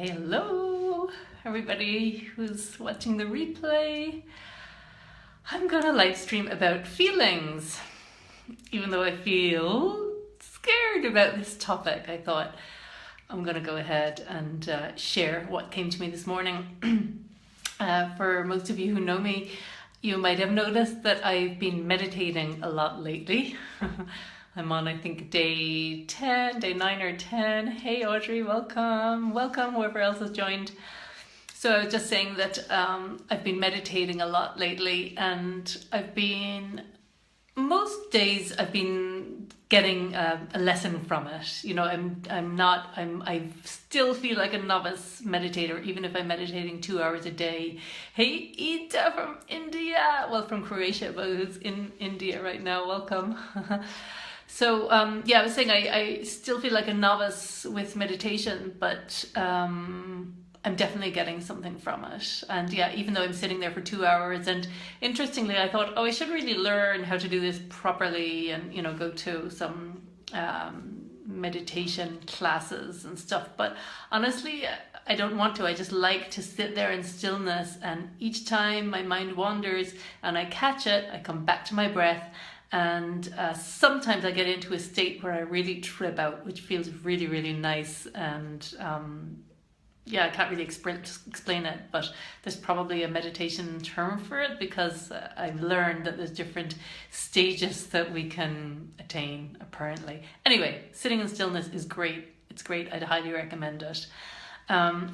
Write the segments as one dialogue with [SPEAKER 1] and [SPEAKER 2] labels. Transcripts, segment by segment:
[SPEAKER 1] Hello, everybody who's watching the replay. I'm gonna live stream about feelings. Even though I feel scared about this topic, I thought I'm gonna go ahead and share what came to me this morning. For most of you who know me, you might have noticed that I've been meditating a lot lately. I'm on, I think, day 10, day 9 or 10. Hey, Audrey, welcome. Welcome, whoever else has joined. So I was just saying that I've been meditating a lot lately, and most days I've been getting a lesson from it. You know, I still feel like a novice meditator, even if I'm meditating 2 hours a day. Hey, Ita from India. Well, from Croatia, but who's in India right now. Welcome. So, I was saying I still feel like a novice with meditation, but I'm definitely getting something from it. And yeah, even though I'm sitting there for 2 hours, and interestingly, I thought, I should really learn how to do this properly and, go to some meditation classes and stuff. But honestly, I don't want to. I just like to sit there in stillness, and each time my mind wanders and I catch it, I come back to my breath. And sometimes I get into a state where I really trip out, which feels really, really nice. And I can't really explain it, but there's probably a meditation term for it, because I've learned that there's different stages that we can attain, apparently. Anyway, sitting in stillness is great. It's great. I'd highly recommend it.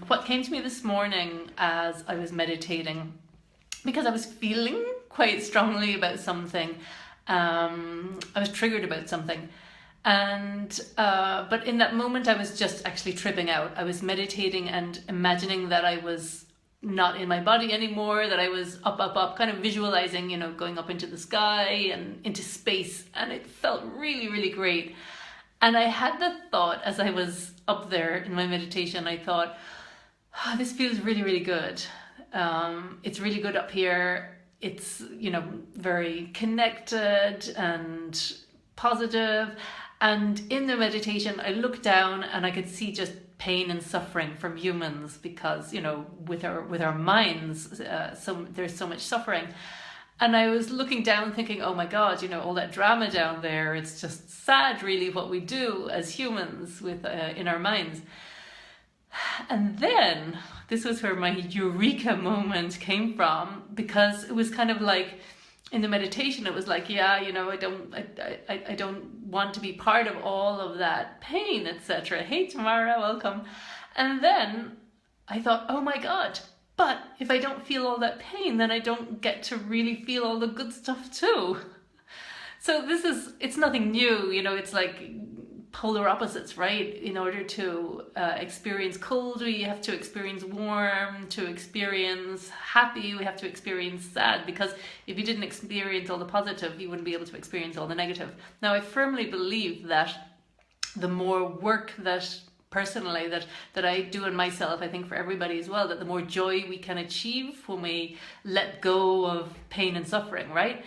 [SPEAKER 1] What came to me this morning as I was meditating, because I was feeling quite strongly about something, I was triggered about something, and but in that moment I was just actually tripping out. I was meditating and imagining that I was not in my body anymore, that I was up, kind of visualizing, going up into the sky and into space, and it felt really, really great. And I had the thought as I was up there in my meditation, I thought, this feels really, really good. It's really good up here. It's, very connected and positive. And in the meditation, I looked down and I could see just pain and suffering from humans, because, with our minds, there's so much suffering. And I was looking down thinking, oh my God, all that drama down there, it's just sad really what we do as humans with in our minds. And then this was where my eureka moment came from, because it was kind of like in the meditation, it was like, I don't want to be part of all of that pain, etc. Hey, Tamara, welcome. And then I thought, oh my God, but if I don't feel all that pain, then I don't get to really feel all the good stuff too. So it's nothing new, it's like polar opposites, right? In order to experience cold, we have to experience warm. To experience happy, we have to experience sad, because if you didn't experience all the positive, you wouldn't be able to experience all the negative. Now, I firmly believe that the more work that personally that I do in myself, I think for everybody as well, that the more joy we can achieve when we let go of pain and suffering, right?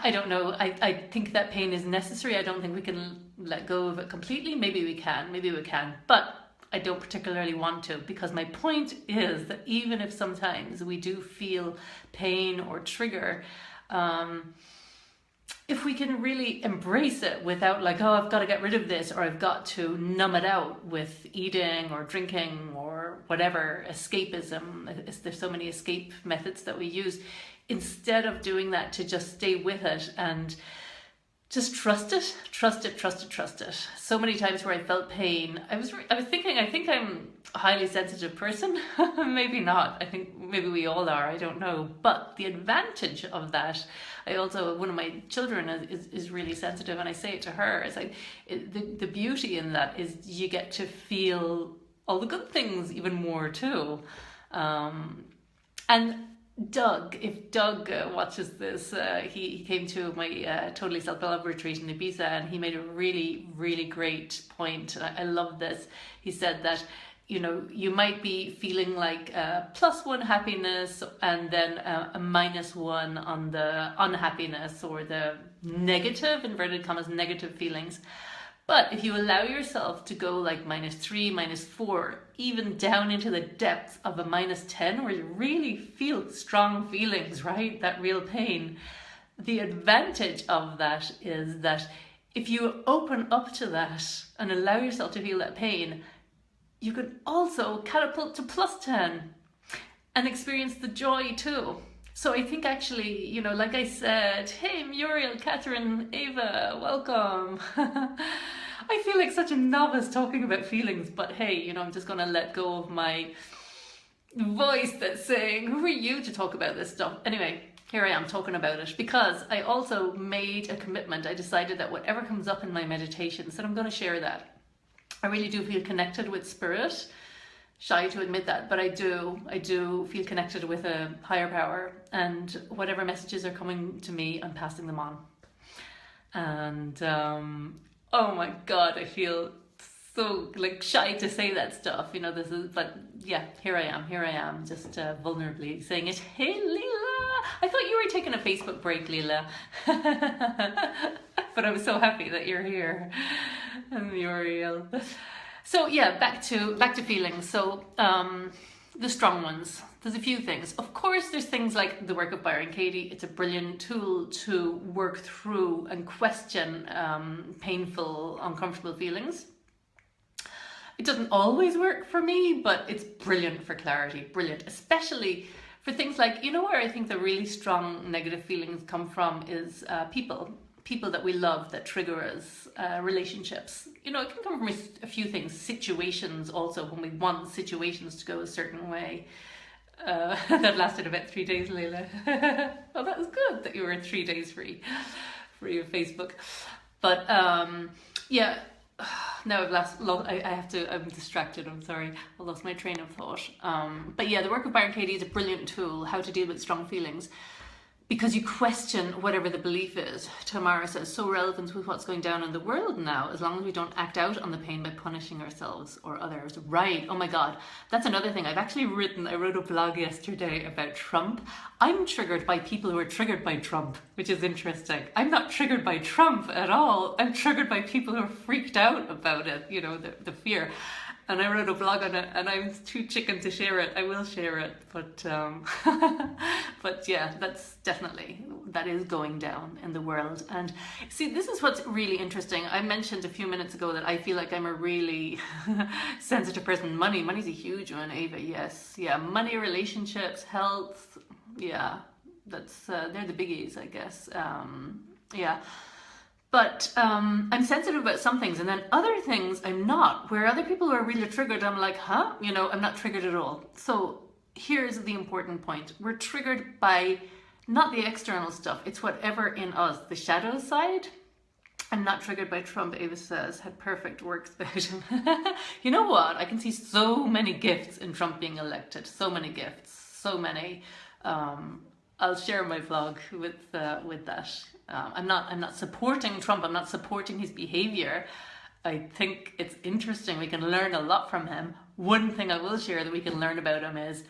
[SPEAKER 1] I don't know. I think that pain is necessary. I don't think we can let go of it completely. Maybe we can, but I don't particularly want to, because my point is that even if sometimes we do feel pain or trigger, if we can really embrace it without like, I've got to get rid of this, or I've got to numb it out with eating or drinking or whatever, escapism. There's so many escape methods that we use. Instead of doing that, to just stay with it and just trust it. So many times where I felt pain, I was thinking, I think I'm a highly sensitive person. Maybe not. I think maybe we all are. I don't know. But the advantage of that, one of my children is really sensitive, and I say it to her. It's like the beauty in that is you get to feel all the good things even more too, and if Doug watches this, he came to my Totally Self-Love retreat in Ibiza, and he made a really, really great point. And I love this. He said that, you might be feeling like +1 happiness and then a -1 on the unhappiness or the negative, inverted commas, negative feelings. But if you allow yourself to go like -3, -4, even down into the depths of a -10, where you really feel strong feelings, right? That real pain. The advantage of that is that if you open up to that and allow yourself to feel that pain, you can also catapult to +10 and experience the joy too. So I think actually, you know, like I said, hey, Muriel, Catherine, Ava, welcome. I feel like such a novice talking about feelings, but hey, you know, I'm just gonna let go of my voice that's saying, who are you to talk about this stuff? Anyway, here I am talking about it because I also made a commitment. I decided that whatever comes up in my meditations, that I'm gonna share that. I really do feel connected with spirit. Shy to admit that, but I do feel connected with a higher power, and whatever messages are coming to me, I'm passing them on. And oh my God, I feel so like shy to say that stuff, you know. This is, but yeah, here I am, just vulnerably saying it. Hey, Leela, I thought you were taking a Facebook break, Leela, but I'm so happy that you're here, and Muriel. So yeah, back to feelings. So the strong ones. There's a few things. Of course, there's things like the work of Byron Katie. It's a brilliant tool to work through and question painful, uncomfortable feelings. It doesn't always work for me, but it's brilliant for clarity. Brilliant, especially for things like, you know, where I think the really strong negative feelings come from is people that we love that trigger us, relationships. You know, it can come from a few things, situations also, when we want situations to go a certain way. That lasted about 3 days, Leila. Well, that was good that you were 3 days free of Facebook. But yeah, now I'm distracted, I'm sorry. I lost my train of thought. But yeah, the work of Byron Katie is a brilliant tool, how to deal with strong feelings. Because you question whatever the belief is. Tamara says, so relevant with what's going down in the world now, as long as we don't act out on the pain by punishing ourselves or others. Right, oh my God, that's another thing. I wrote a blog yesterday about Trump. I'm triggered by people who are triggered by Trump, which is interesting. I'm not triggered by Trump at all. I'm triggered by people who are freaked out about it, you know, the fear. And I wrote a blog on it, and I'm too chicken to share it. I will share it, but but yeah, that is going down in the world. And see, this is what's really interesting. I mentioned a few minutes ago that I feel like I'm a really sensitive person. Money's a huge one, Ava. Yes, yeah, money, relationships, health. Yeah, that's they're the biggies, I guess. Yeah. But I'm sensitive about some things, and then other things I'm not. Where other people are really triggered, I'm like, huh? You know, I'm not triggered at all. So here's the important point. We're triggered by not the external stuff. It's whatever in us, the shadow side. I'm not triggered by Trump, Ava says, had perfect works about him. You know what? I can see so many gifts in Trump being elected. So many gifts. So many. I'll share my vlog with that. I'm not supporting Trump. I'm not supporting his behavior. I think it's interesting. We can learn a lot from him. One thing I will share that we can learn about him is,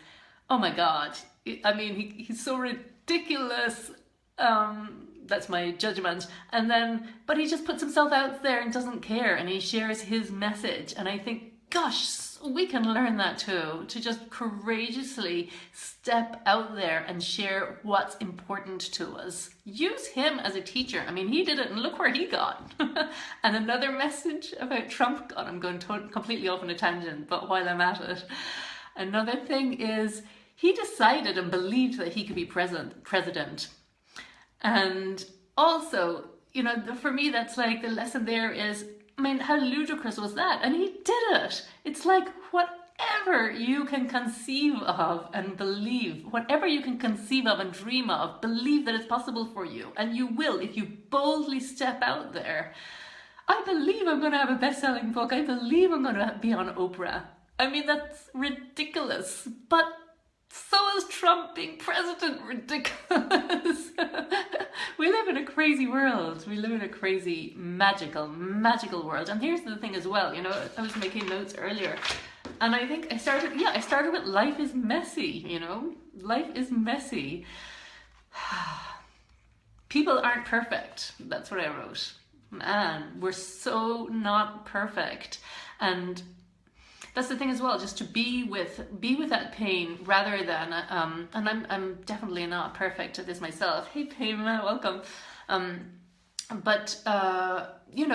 [SPEAKER 1] oh my God, I mean, he's so ridiculous. That's my judgment. But he just puts himself out there and doesn't care, and he shares his message. And I think, gosh, we can learn that too, to just courageously step out there and share what's important to us. Use him as a teacher. I mean, he did it, and look where he got. And another message about Trump, God, I'm going completely off on a tangent, but while I'm at it, another thing is he decided and believed that he could be president. And also, you know, for me, that's like the lesson there is, I mean, how ludicrous was that? And he did it. It's like whatever you can conceive of and believe, whatever you can conceive of and dream of, believe that it's possible for you. And you will if you boldly step out there. I believe I'm going to have a best-selling book. I believe I'm going to be on Oprah. I mean, that's ridiculous. But so is Trump being president ridiculous. We live in a crazy world. We live in a crazy, magical world. And here's the thing as well, you know, I was making notes earlier, and I think I started with life is messy, you know, life is messy. People aren't perfect. That's what I wrote. Man, we're so not perfect. And that's the thing as well, just to be with that pain rather than and I'm definitely not perfect at this myself. Hey pain, welcome. But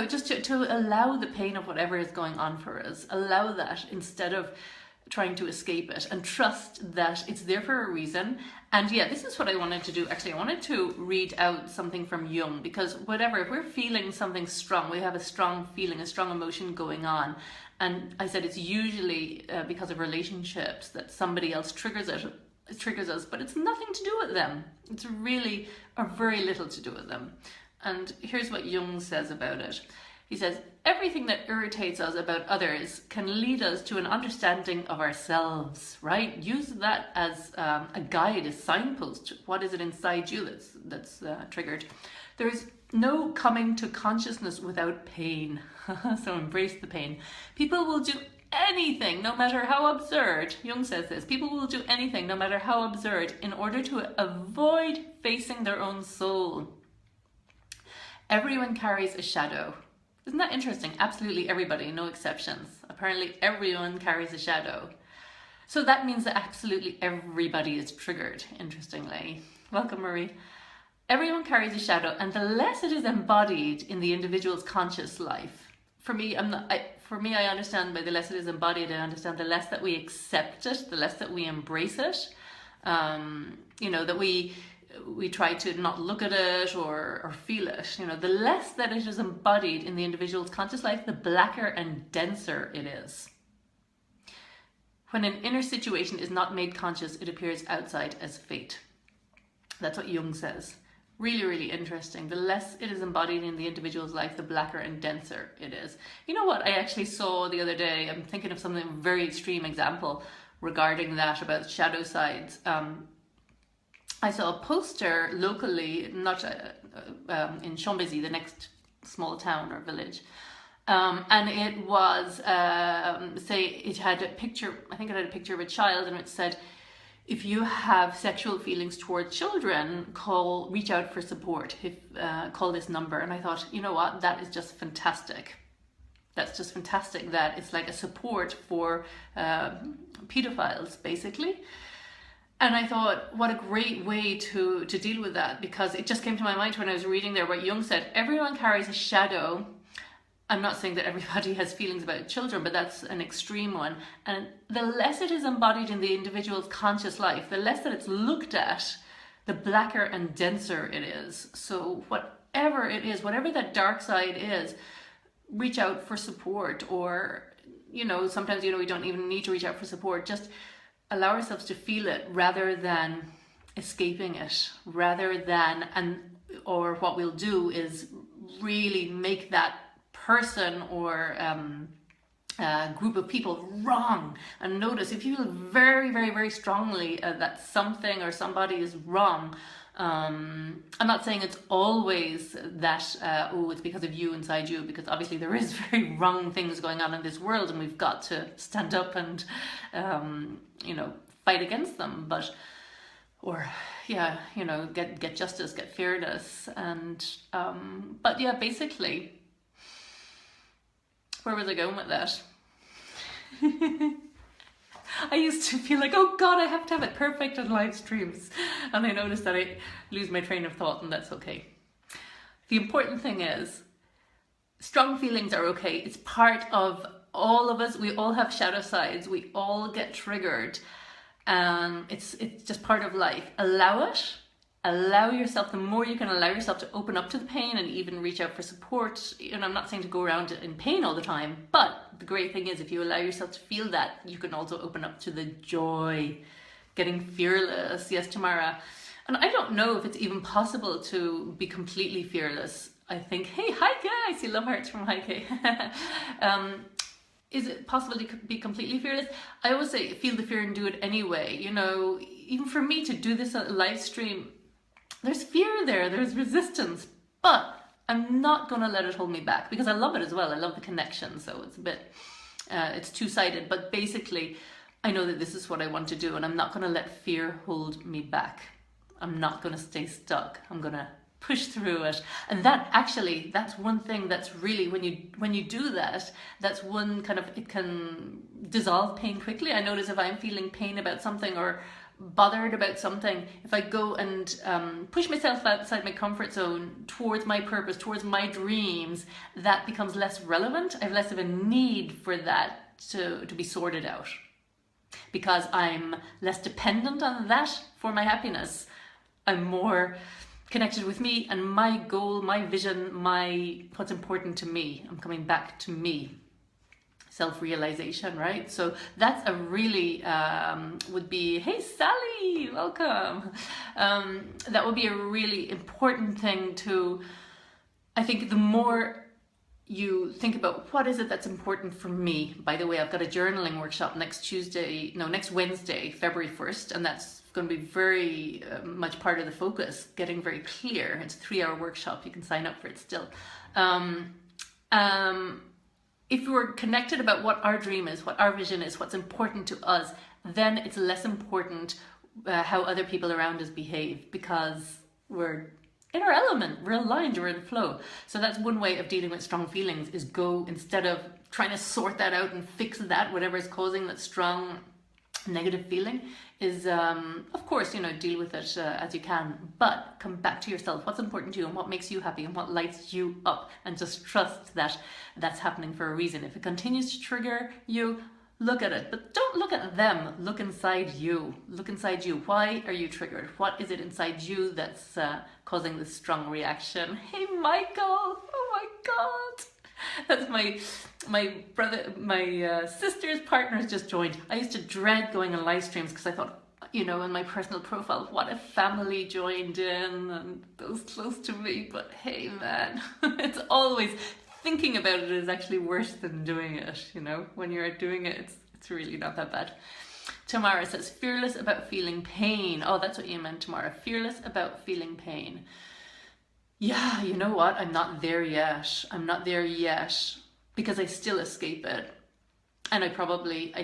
[SPEAKER 1] just to allow the pain of whatever is going on for us, allow that instead of trying to escape it, and trust that it's there for a reason. And yeah, this is what I wanted to do. Actually, I wanted to read out something from Jung, because if we're feeling something strong, we have a strong feeling, a strong emotion going on. And I said it's usually because of relationships that somebody else triggers us, but it's nothing to do with them. It's really or very little to do with them. And here's what Jung says about it. He says, everything that irritates us about others can lead us to an understanding of ourselves, right? Use that as a guide, a signpost. What is it inside you that's triggered? There's no coming to consciousness without pain. So embrace the pain. People will do anything, no matter how absurd. Jung says this. People will do anything, no matter how absurd, in order to avoid facing their own soul. Everyone carries a shadow. Isn't that interesting? Absolutely everybody, no exceptions. Apparently everyone carries a shadow. So that means that absolutely everybody is triggered, interestingly. Welcome, Marie. Everyone carries a shadow, and the less it is embodied in the individual's conscious life. For me, I understand by the less it is embodied, I understand the less that we accept it, the less that we embrace it. That we try to not look at it or feel it. The less that it is embodied in the individual's conscious life, the blacker and denser it is. When an inner situation is not made conscious, it appears outside as fate. That's what Jung says. Really, really interesting. The less it is embodied in the individual's life, the blacker and denser it is. You know what I actually saw the other day? I'm thinking of something, a very extreme example regarding that, about shadow sides. I saw a poster locally, not in Chambézy, the next small town or village. And it was, it had a picture, I think it had a picture of a child, and it said, if you have sexual feelings toward children, reach out for support, call this number. And I thought, you know what, that is just fantastic. That's just fantastic that it's like a support for pedophiles, basically. And I thought, what a great way to deal with that, because it just came to my mind when I was reading there what Jung said, everyone carries a shadow. I'm not saying that everybody has feelings about children, but that's an extreme one. And the less it is embodied in the individual's conscious life, the less that it's looked at, the blacker and denser it is. So whatever it is, whatever that dark side is, reach out for support. Or, sometimes, we don't even need to reach out for support. Just allow ourselves to feel it rather than escaping it, or what we'll do is really make that person or group of people wrong. And notice, if you feel very, very, very strongly that something or somebody is wrong, I'm not saying it's always that, it's because of you, inside you, because obviously there is very wrong things going on in this world, and we've got to stand up and, fight against them. Get justice, get fairness. And, basically, where was I going with that? I used to feel like, oh God, I have to have it perfect on live streams. And I noticed that I lose my train of thought, and that's okay. The important thing is, strong feelings are okay. It's part of all of us. We all have shadow sides. We all get triggered. It's just part of life. Allow it. Allow yourself, the more you can allow yourself to open up to the pain and even reach out for support. I'm not saying to go around in pain all the time, but the great thing is, if you allow yourself to feel that, you can also open up to the joy, getting fearless. Yes, Tamara. And I don't know if it's even possible to be completely fearless. I think, hey, Heike, I see love hearts from Heike. Is it possible to be completely fearless? I always say, feel the fear and do it anyway. Even for me to do this live stream, there's fear there, there's resistance, but I'm not going to let it hold me back, because I love it as well. I love the connection, so it's a bit, it's two-sided, but basically I know that this is what I want to do, and I'm not going to let fear hold me back. I'm not going to stay stuck. I'm going to push through it. And that actually, that's one thing that's really, when you do that, that's one kind of, it can dissolve pain quickly. I notice if I'm feeling pain about something or bothered about something, if I go and push myself outside my comfort zone towards my purpose, towards my dreams, that becomes less relevant. I have less of a need for that to be sorted out, because I'm less dependent on that for my happiness. I'm more connected with me and my goal, my vision, what's important to me. I'm coming back to me. Self-realization, right? So that's a really, would be, hey Sally, welcome. That would be a really important thing to, I think the more you think about what is it that's important for me. By the way, I've got a journaling workshop next Wednesday, February 1st, and that's going to be very much part of the focus, getting very clear. It's a 3-hour workshop. You can sign up for it still. If we're connected about what our dream is, what our vision is, what's important to us, then it's less important how other people around us behave, because we're in our element, we're aligned, we're in flow. So that's one way of dealing with strong feelings, is go, instead of trying to sort that out and fix that, whatever is causing that strong negative feeling, is of course, deal with it as you can, but come back to yourself. What's important to you and what makes you happy and what lights you up, and just trust that that's happening for a reason. If it continues to trigger you, look at it, but don't look at them. Look inside you. Look inside you. Why are you triggered? What is it inside you that's causing this strong reaction? Hey, Michael! Oh my God! That's my brother, my sister's partner's just joined. I used to dread going on live streams because I thought, in my personal profile, what if family joined in and those close to me? But hey, man, it's always, thinking about it is actually worse than doing it. When you're doing it, it's really not that bad. Tamara says, fearless about feeling pain. Oh, that's what you meant, Tamara. Fearless about feeling pain. Yeah, you know what? I'm not there yet. I'm not there yet because I still escape it. And I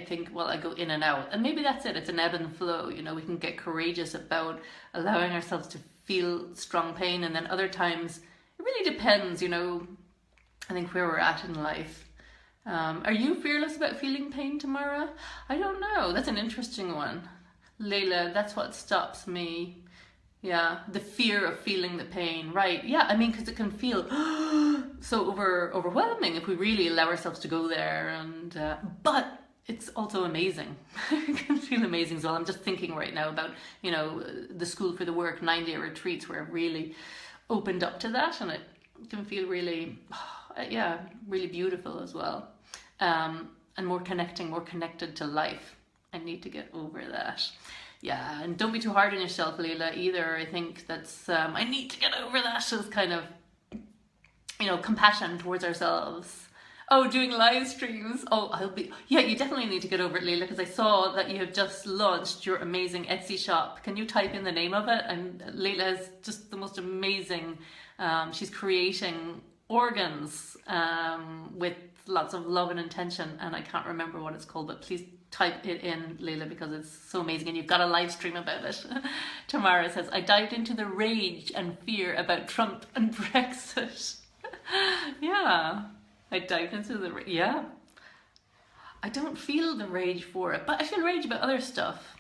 [SPEAKER 1] think, well, I go in and out. And maybe that's it. It's an ebb and flow. We can get courageous about allowing ourselves to feel strong pain. And then other times, it really depends, I think where we're at in life. Are you fearless about feeling pain, Tamara? I don't know. That's an interesting one. Layla, that's what stops me. Yeah, the fear of feeling the pain, right? Yeah, because it can feel so overwhelming if we really allow ourselves to go there. And but it's also amazing. It can feel amazing as well. I'm just thinking right now about the School for the Work 9-day retreats where I've really opened up to that, and it can feel really, really beautiful as well, and more connected to life. I need to get over that. Yeah, and don't be too hard on yourself, Leila, either. I think that's, I need to get over that as kind of, compassion towards ourselves. Oh, doing live streams. Oh, you definitely need to get over it, Leila, because I saw that you have just launched your amazing Etsy shop. Can you type in the name of it? And Leila is just the most amazing, she's creating organs with lots of love and intention, and I can't remember what it's called, but please type it in, Leila, because it's so amazing, and you've got a live stream about it. Tamara says, I dived into the rage and fear about Trump and Brexit. Yeah, I dived into I don't feel the rage for it, but I feel rage about other stuff.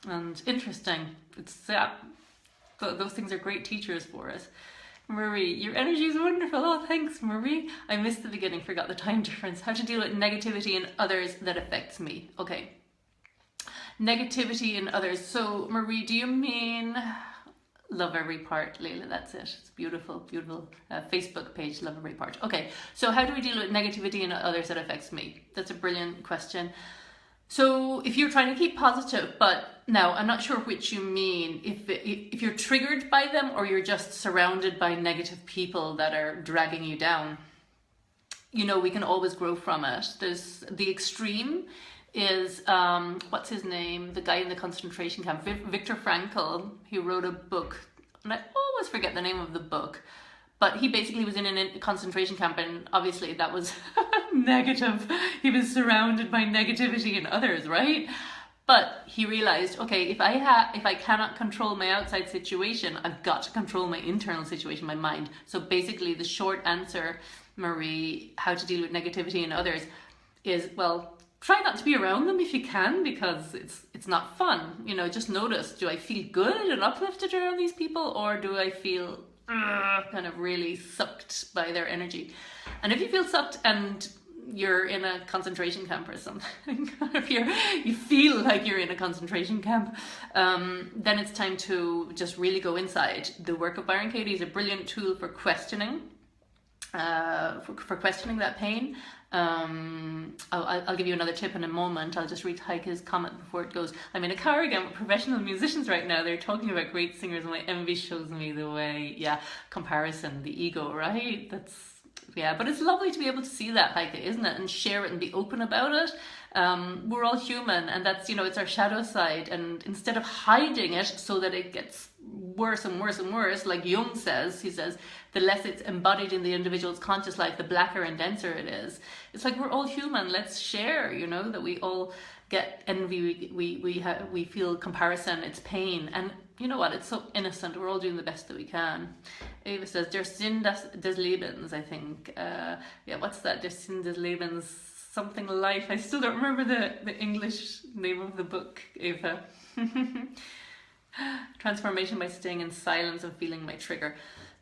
[SPEAKER 1] And interesting, it's those things are great teachers for us. Marie, your energy is wonderful. Oh, thanks, Marie. I missed the beginning, forgot the time difference. How to deal with negativity in others that affects me. Okay. Negativity in others. So, Marie, do you mean love every part, Leila? That's it. It's beautiful, beautiful Facebook page, love every part. Okay. So how do we deal with negativity in others that affects me? That's a brilliant question. So if you're trying to keep positive, but now I'm not sure which you mean, if you're triggered by them or you're just surrounded by negative people that are dragging you down, we can always grow from it. There's the extreme is, what's his name? The guy in the concentration camp, Viktor Frankl. He wrote a book, and I always forget the name of the book, but he basically was in a concentration camp, and obviously that was negative. He was surrounded by negativity in others, right? But he realized, okay, if I cannot control my outside situation, I've got to control my internal situation, my mind. So basically, the short answer, Marie, how to deal with negativity in others, is, well, try not to be around them if you can, because it's not fun. You know, just notice: do I feel good and uplifted around these people, or do I feel kind of really sucked by their energy? And if you feel sucked and you're in a concentration camp or something, if you feel like you're in a concentration camp, then it's time to just really go inside. The work of Byron Katie is a brilliant tool for questioning, for questioning that pain. I'll give you another tip in a moment. I'll just read Heike's comment before it goes. I'm in a car again with professional musicians right now. They're talking about great singers, and my envy shows me the way. Yeah, comparison, the ego, right? Yeah, but it's lovely to be able to see that, Heike, isn't it? And share it and be open about it. We're all human, and that's, it's our shadow side. And instead of hiding it so that it gets worse and worse and worse, like Jung says, he says, the less it's embodied in the individual's conscious life, the blacker and denser it is. It's like, we're all human. Let's share, that we all get envy, we feel comparison, it's pain. And you know what? It's so innocent. We're all doing the best that we can. Ava says, Der Sinn des Lebens, I think. What's that? Der Sinn des Lebens, something life. I still don't remember the English name of the book, Ava. Transformation by staying in silence and feeling my trigger.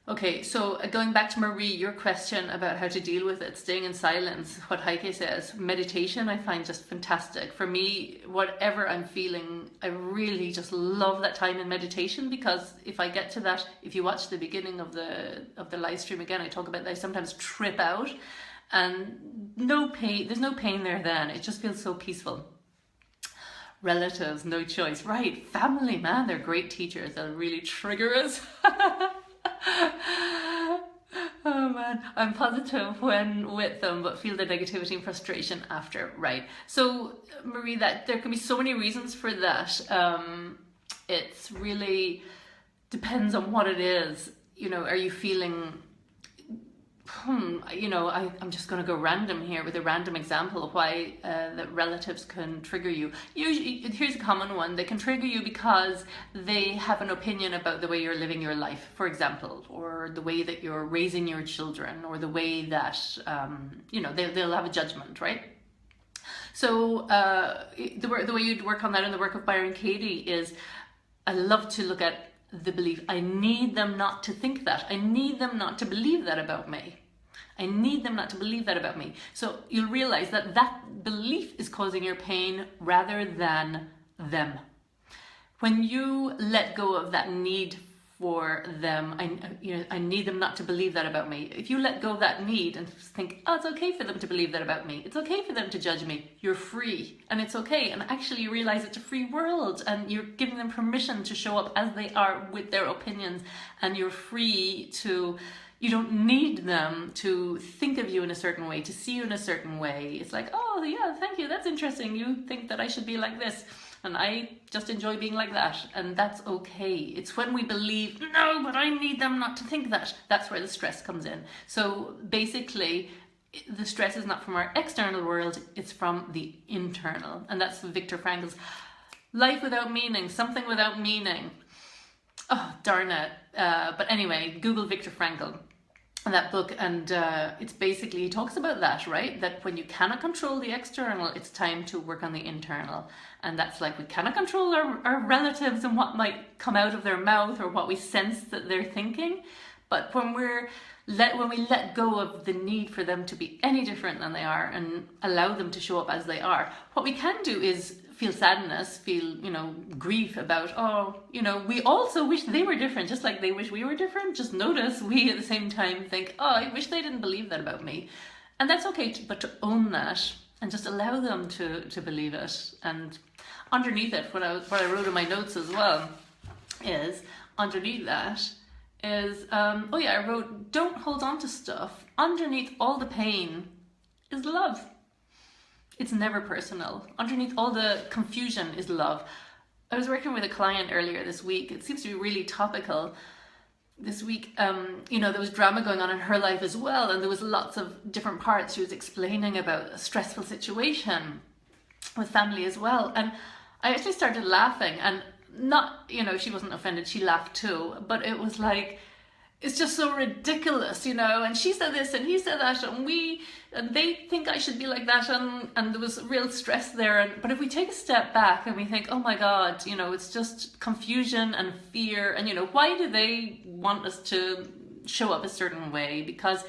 [SPEAKER 1] Okay, so going back to Marie, your question about how to deal with it, staying in silence, what Heike says, meditation I find just fantastic. For me, whatever I'm feeling, I really just love that time in meditation, because if I get to that, if you watch the beginning of the live stream again, I talk about that I sometimes trip out, and no pain, there's no pain there then, it just feels so peaceful. Relatives, no choice. Right, family, man, they're great teachers, they'll really trigger us. Oh man, I'm positive when with them, but feel the negativity and frustration after. Right. So Marie, that there can be so many reasons for that. It's really depends on what it is. Are you feeling? I'm just going to go random here with a random example of why that relatives can trigger you. Usually, here's a common one. They can trigger you because they have an opinion about the way you're living your life, for example, or the way that you're raising your children, or the way that, they'll have a judgment, right? So the way you'd work on that in the work of Byron Katie is, I love to look at the belief. I need them not to think that. I need them not to believe that about me. I need them not to believe that about me. So you'll realize that that belief is causing your pain rather than them. When you let go of that need for them, I need them not to believe that about me. If you let go of that need and think, oh, it's okay for them to believe that about me. It's okay for them to judge me. You're free, and it's okay. And actually you realize it's a free world, and you're giving them permission to show up as they are with their opinions, and you're free to, you don't need them to think of you in a certain way, to see you in a certain way. It's like, oh yeah, thank you, that's interesting. You think that I should be like this, and I just enjoy being like that, and that's okay. It's when we believe, no, but I need them not to think that, that's where the stress comes in. So basically, the stress is not from our external world, it's from the internal. And that's Viktor Frankl's Life Without Meaning, Something Without Meaning. Oh, darn it. But anyway, Google Viktor Frankl and that book, and it's basically, he talks about that, right? That when you cannot control the external, it's time to work on the internal. And that's like, we cannot control our relatives and what might come out of their mouth or what we sense that they're thinking. But when we let go of the need for them to be any different than they are and allow them to show up as they are, what we can do is feel sadness, feel, grief about, we also wish they were different, just like they wish we were different. Just notice we at the same time think, oh, I wish they didn't believe that about me. And that's okay, but to own that and just allow them to believe it. And underneath it, what I wrote in my notes as well is, underneath that is, I wrote, don't hold on to stuff. Underneath all the pain is love. It's never personal. Underneath all the confusion is love. I was working with a client earlier this week. It seems to be really topical this week. There was drama going on in her life as well, and there was lots of different parts. She was explaining about a stressful situation with family as well. And I actually started laughing, and not, you know, she wasn't offended, she laughed too, but it was like, it's just so ridiculous, you know, and she said this and he said that, and they think I should be like that, and there was real stress there. But if we take a step back and we think, oh my God, you know, it's just confusion and fear, and, you know, why do they want us to show up a certain way? Because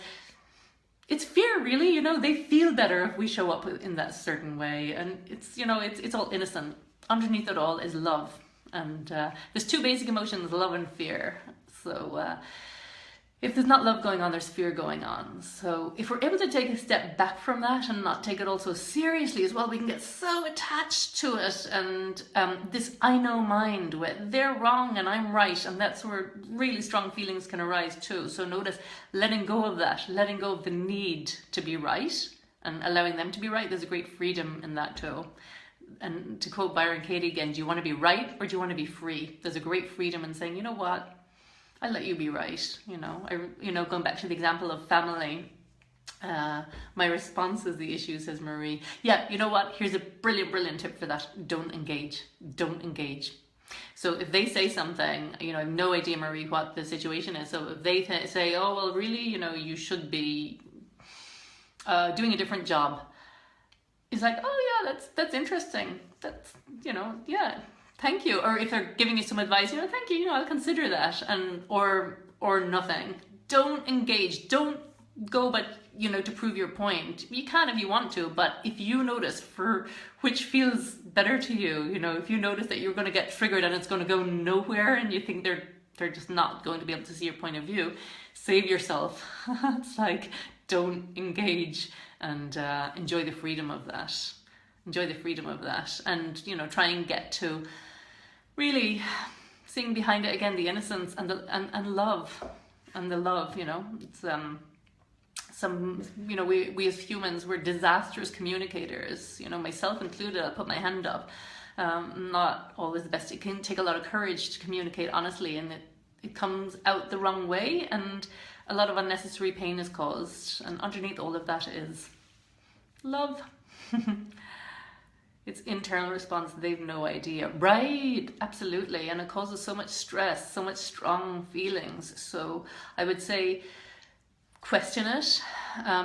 [SPEAKER 1] it's fear, really, you know, they feel better if we show up in that certain way, and it's, you know, it's all innocent. Underneath it all is love, and there's two basic emotions, love and fear. So if there's not love going on, there's fear going on. So if we're able to take a step back from that and not take it all so seriously as well, we can get so attached to it, and this I know mind with they're wrong and I'm right, and that's where really strong feelings can arise too. So notice letting go of that, letting go of the need to be right and allowing them to be right. There's a great freedom in that too. And to quote Byron Katie again, do you want to be right or do you want to be free? There's a great freedom in saying, you know what, I let you be right. You know, going back to the example of family, my response is the issue, says Marie. Yeah, you know what? Here's a brilliant tip for that. Don't engage. Don't engage. So if they say something, you know, I have no idea, Marie, what the situation is. So if they say, oh, well, really, you know, you should be doing a different job. It's like, oh yeah, that's interesting. That's, you know, yeah. Thank you. Or if they're giving you some advice, you know, thank you, you know, I'll consider that. And or nothing. Don't engage. Don't go, but, you know, to prove your point. You can if you want to, but if you notice for which feels better to you, you know, if you notice that you're going to get triggered and it's going to go nowhere and you think they're just not going to be able to see your point of view, save yourself. It's like, don't engage, and enjoy the freedom of that. Enjoy the freedom of that, and, you know, try and get to really seeing behind it again the innocence and the and love, and the love. You know, it's some, you know, we as humans, we're disastrous communicators. You know, myself included. I'll put my hand up. Not always the best. It can take a lot of courage to communicate honestly, and it comes out the wrong way, and a lot of unnecessary pain is caused. And underneath all of that is love. It's internal response, they've no idea. Right, absolutely. And it causes so much stress, so much strong feelings. So I would say question it,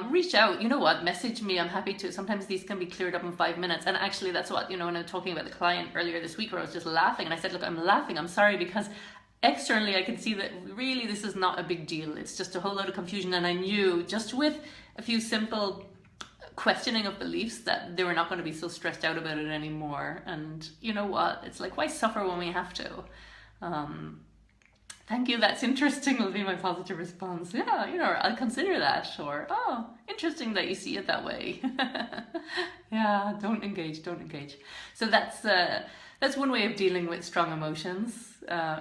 [SPEAKER 1] reach out, you know what, message me, I'm happy to. Sometimes these can be cleared up in 5 minutes. And actually that's what, you know, when I was talking about the client earlier this week where I was just laughing, and I said, look, I'm laughing, I'm sorry, because externally I can see that really this is not a big deal. It's just a whole lot of confusion, and I knew just with a few simple questioning of beliefs that they were not going to be so stressed out about it anymore. And you know what, it's like, why suffer when we have to? Thank you, that's interesting, will be my positive response. Yeah, you know, I'll consider that. Or, oh, interesting that you see it that way. Yeah, don't engage. So that's one way of dealing with strong emotions.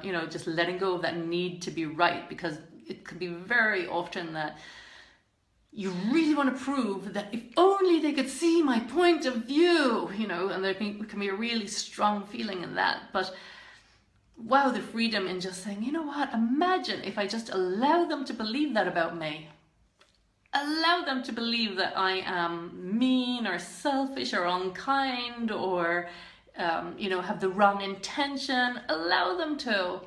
[SPEAKER 1] You know, just letting go of that need to be right, because it can be very often that you really want to prove that if only they could see my point of view, you know, and there can be a really strong feeling in that. But wow, the freedom in just saying, you know what, imagine if I just allow them to believe that about me. Allow them to believe that I am mean or selfish or unkind or, you know, have the wrong intention. Allow them to.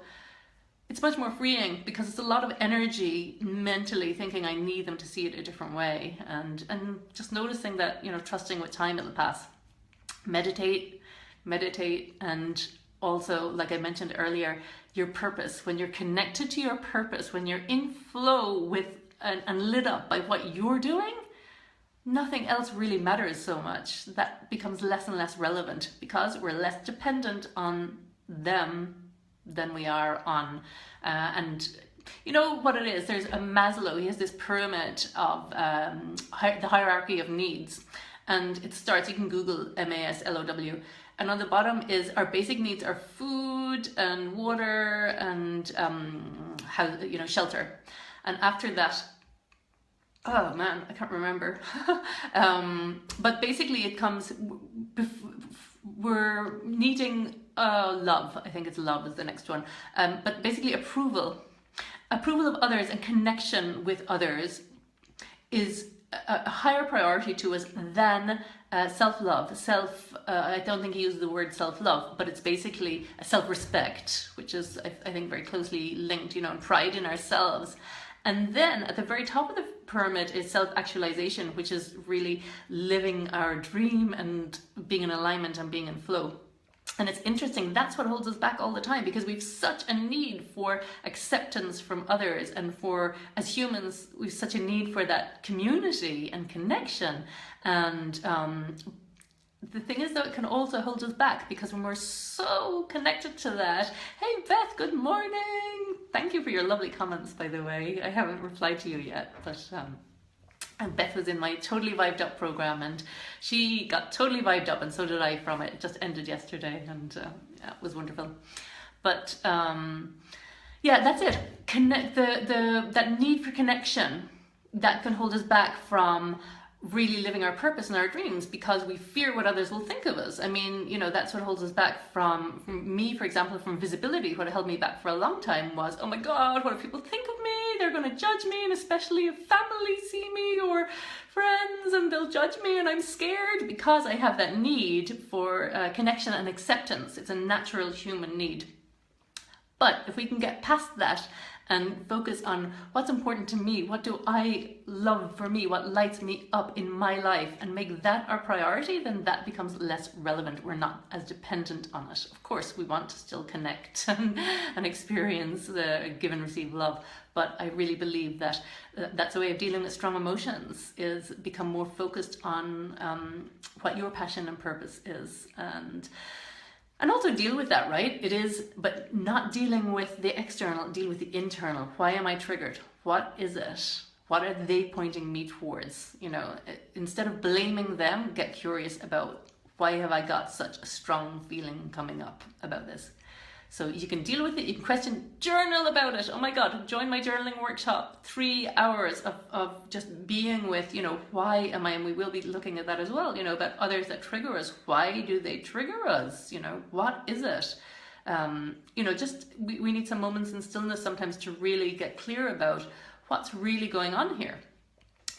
[SPEAKER 1] It's much more freeing, because it's a lot of energy mentally thinking I need them to see it a different way, and just noticing that, you know, trusting with time it'll pass. Meditate, and also, like I mentioned earlier, your purpose. When you're connected to your purpose, when you're in flow with and lit up by what you're doing, nothing else really matters so much. That becomes less and less relevant, because we're less dependent on them than we are on, and you know what it is, there's a Maslow, he has this pyramid of the hierarchy of needs, and it starts, you can Google MASLOW, and on the bottom is our basic needs are food and water and shelter, and after that, oh man, I can't remember, but basically it comes, we're needing love. I think it's love is the next one. But basically approval of others and connection with others is a higher priority to us than self-love. I don't think he used the word self-love, but it's basically a self-respect, which is, I think, very closely linked, you know, and pride in ourselves. And then at the very top of the pyramid is self-actualization, which is really living our dream and being in alignment and being in flow. And it's interesting, that's what holds us back all the time, because we've such a need for acceptance from others, and for, as humans, we've such a need for that community and connection. And the thing is, though, it can also hold us back, because when we're so connected to that. Hey Beth, good morning! Thank you for your lovely comments, by the way. I haven't replied to you yet, but and Beth was in my Totally Vibed Up program, and she got totally vibed up, and so did I from it. It just ended yesterday, and yeah, it was wonderful. But yeah, that's it. That need for connection, that can hold us back from really living our purpose and our dreams, because we fear what others will think of us. I mean, you know, that's what holds us back from me, for example, from visibility. What held me back for a long time was, oh my God, what if people think of me? They're going to judge me, and especially if family see me or friends, and they'll judge me, and I'm scared, because I have that need for connection and acceptance. It's a natural human need. But if we can get past that and focus on what's important to me, what do I love for me, what lights me up in my life, and make that our priority, then that becomes less relevant. We're not as dependent on it. Of course, we want to still connect and experience the give and receive love, but I really believe that that's a way of dealing with strong emotions, is become more focused on what your passion and purpose is, and also deal with that, right? It is, but not dealing with the external, deal with the internal. Why am I triggered? What is it? What are they pointing me towards? You know, instead of blaming them, get curious about, why have I got such a strong feeling coming up about this? So you can deal with it, you can question, journal about it. Oh my God, join my journaling workshop. 3 hours of just being with, you know, why am I, and we will be looking at that as well, you know, about others that trigger us. Why do they trigger us? You know, what is it? You know, just, we need some moments in stillness sometimes to really get clear about what's really going on here.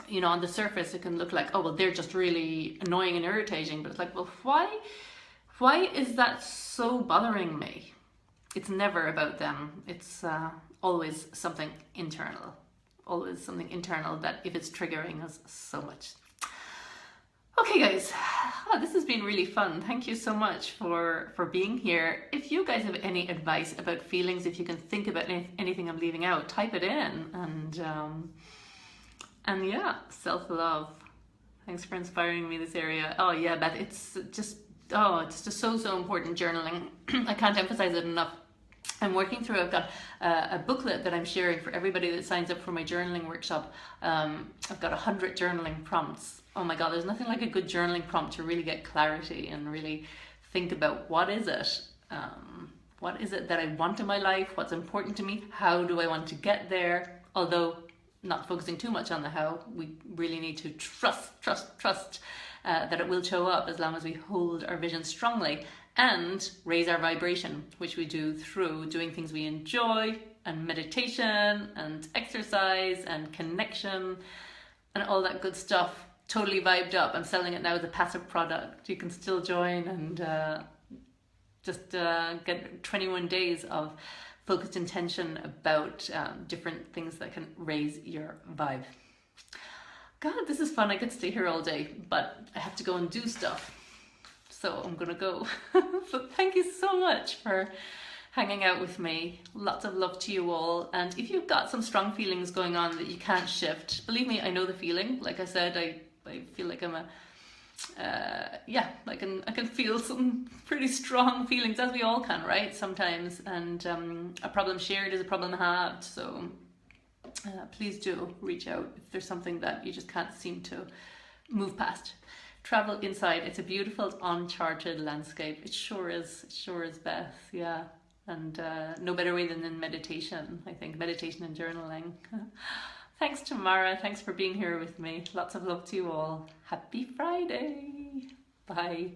[SPEAKER 1] You know, on the surface, it can look like, oh, well, they're just really annoying and irritating. But it's like, well, why is that so bothering me? It's never about them. It's always something internal. Always something internal that, if it's triggering us so much. Okay, guys. Oh, this has been really fun. Thank you so much for being here. If you guys have any advice about feelings, if you can think about anything I'm leaving out, type it in. And yeah, self-love. Thanks for inspiring me in this area. Oh yeah, Beth, it's just so important, journaling. I can't emphasize it enough. I'm working through, I've got a booklet that I'm sharing for everybody that signs up for my journaling workshop. I've got 100 journaling prompts. Oh my God, there's nothing like a good journaling prompt to really get clarity and really think about, what is it? What is it that I want in my life? What's important to me? How do I want to get there? Although not focusing too much on the how, we really need to trust that it will show up, as long as we hold our vision strongly and raise our vibration, which we do through doing things we enjoy, and meditation and exercise and connection and all that good stuff. Totally Vibed Up. I'm selling it now as a passive product. You can still join and just get 21 days of focused intention about different things that can raise your vibe. God, this is fun. I could stay here all day, but I have to go and do stuff. So I'm gonna go. So thank you so much for hanging out with me. Lots of love to you all. And if you've got some strong feelings going on that you can't shift, believe me, I know the feeling. Like I said, I feel like I'm I can feel some pretty strong feelings, as we all can, right? Sometimes. And a problem shared is a problem halved. So please do reach out if there's something that you just can't seem to move past. Travel inside. It's a beautiful uncharted landscape. It sure is. It sure is, Beth. Yeah. And no better way than in meditation. I think meditation and journaling. Thanks, Tamara. Thanks for being here with me. Lots of love to you all. Happy Friday. Bye.